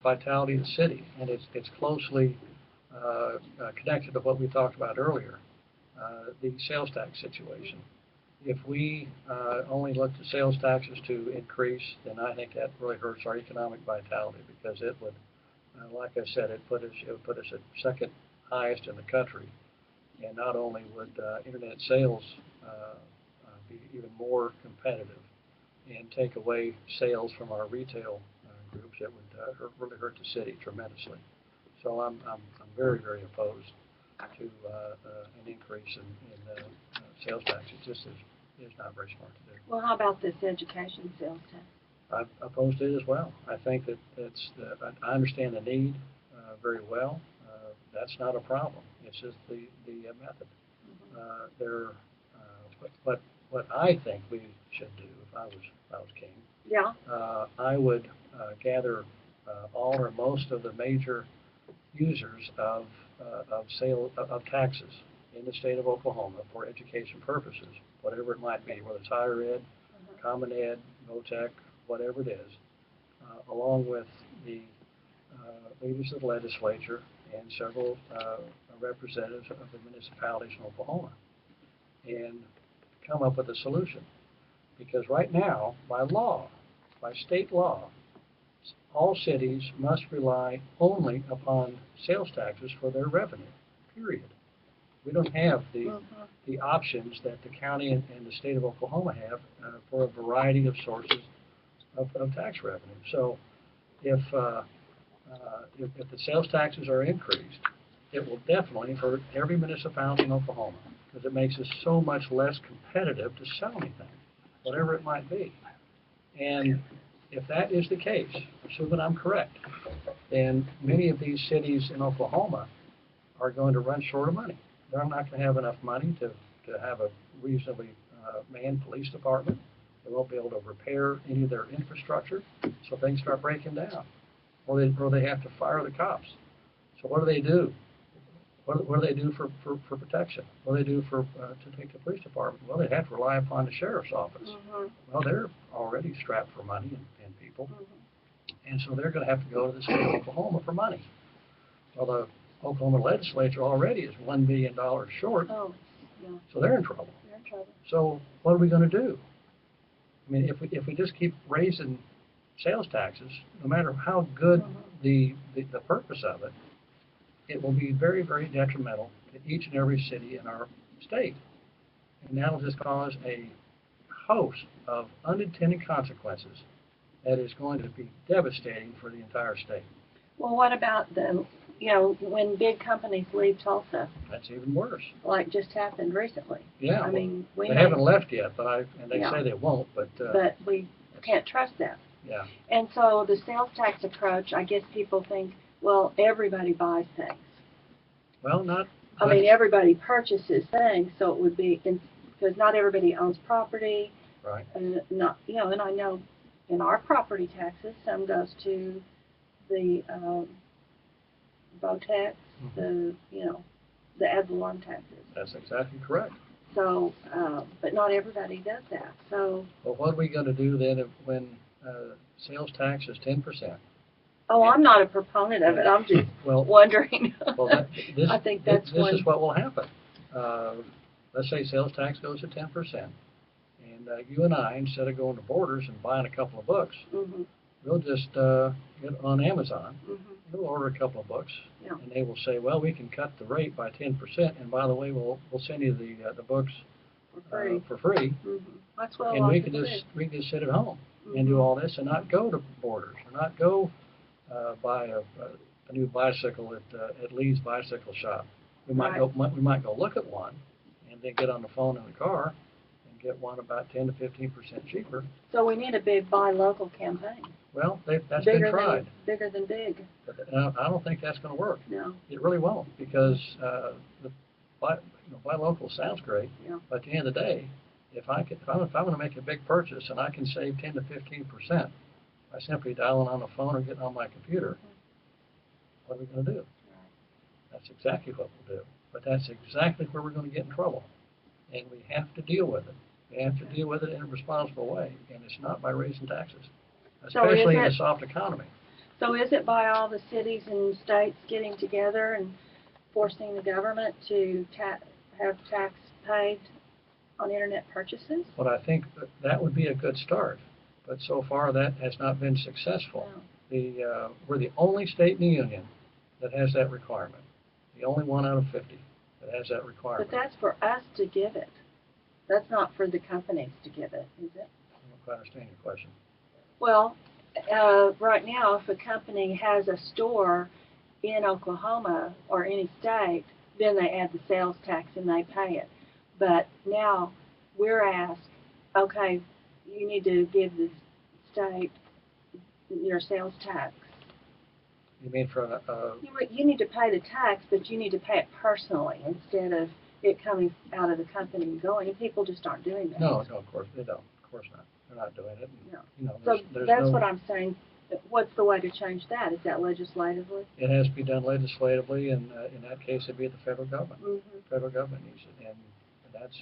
vitality of the city, and it's closely connected to what we talked about earlier, the sales tax situation. If we only look to sales taxes to increase, then I think that really hurts our economic vitality because it would, like I said, it would put us at second highest in the country, and not only would internet sales be even more competitive and take away sales from our retail groups, it would really hurt the city tremendously. So I'm very, very opposed to an increase in sales tax. It just is not very smart to do. Well, how about this education sales tax? I'm opposed to it as well. I think that I understand the need very well. That's not a problem. It's just the method. What I think we should do if I was king. Yeah. I would gather all or most of the major users of taxes in the state of Oklahoma for education purposes, whatever it might be, whether it's higher ed, common ed, VOTEC, whatever it is, along with the leaders of the legislature and several representatives of the municipalities in Oklahoma, and come up with a solution. Because right now, by law, by state law, all cities must rely only upon sales taxes for their revenue, period. We don't have the options that the county and the state of Oklahoma have for a variety of sources of tax revenue. So if the sales taxes are increased, it will definitely hurt every municipality in Oklahoma because it makes us so much less competitive to sell anything, whatever it might be. And if that is the case, assuming I'm correct, then many of these cities in Oklahoma are going to run short of money. They're not going to have enough money to have a reasonably manned police department. They won't be able to repair any of their infrastructure, so things start breaking down. Or they have to fire the cops. So what do? What do they do for protection? What do they do to take the police department? Well, they have to rely upon the sheriff's office. Well, they're already strapped for money and people. And so they're going to have to go to the state of Oklahoma for money. Well, the Oklahoma legislature already is $1 billion short. Oh, yeah. So they're in trouble. They're in trouble. So what are we going to do? I mean, if we just keep raising sales taxes, no matter how good the purpose of it, it will be very, very detrimental to each and every city in our state. And that'll just cause a host of unintended consequences that is going to be devastating for the entire state. Well, what about when big companies leave Tulsa? That's even worse. Like just happened recently. Yeah. I mean, they haven't left yet, and they say they won't, but we can't trust them. Yeah. And so the sales tax approach, I guess people think, well, everybody buys things. Well, not. I mean, everybody purchases things, so it would be because not everybody owns property. Right. And and I know in our property taxes, some goes to the VOTEX, the ad valorem taxes. That's exactly correct. So, but not everybody does that. So. Well, what are we going to do then when sales tax is 10%? Oh, I'm not a proponent of it. I'm just wondering. I think this is what will happen. Let's say sales tax goes to 10%, and you and I, instead of going to Borders and buying a couple of books, we'll just get on Amazon. We'll order a couple of books, and they will say, well, we can cut the rate by 10%, and by the way, we'll send you the books for free. That's well. And we can just sit at home and do all this, and not go to Borders, or not go buy a new bicycle at Lee's Bicycle Shop. We might go look at one, and then get on the phone in the car and get one about 10 to 15% cheaper. So we need a big buy local campaign. Well, that's been tried. Bigger than big. But I don't think that's going to work. No. It really won't, because buy local sounds great. Yeah. But at the end of the day, if I'm going to make a big purchase and I can save 10 to 15% by simply dialing on the phone or getting on my computer, what are we going to do? Right. That's exactly what we'll do. But that's exactly where we're going to get in trouble. And we have to deal with it. We have to deal with it in a responsible way, and it's not by raising taxes, especially in a soft economy. So is it by all the cities and states getting together and forcing the government to have tax paid on internet purchases? But I think that would be a good start. But so far, that has not been successful. No. We're the only state in the union that has that requirement. The only one out of 50 that has that requirement. But that's for us to give it. That's not for the companies to give it, is it? I don't quite understand your question. Well, right now, if a company has a store in Oklahoma or any state, then they add the sales tax and they pay it. But now we're asked, okay, you need to give the state your sales tax. You mean for You need to pay the tax, but you need to pay it personally instead of it coming out of the company and going. And people just aren't doing that. No, of course they don't. Of course not. They're not doing it. No. You know, So there's that's no, what I'm saying. What's the way to change that? Is that legislatively? It has to be done legislatively, and in that case, it'd be at the federal government. Mm-hmm. Federal government needs it, and that's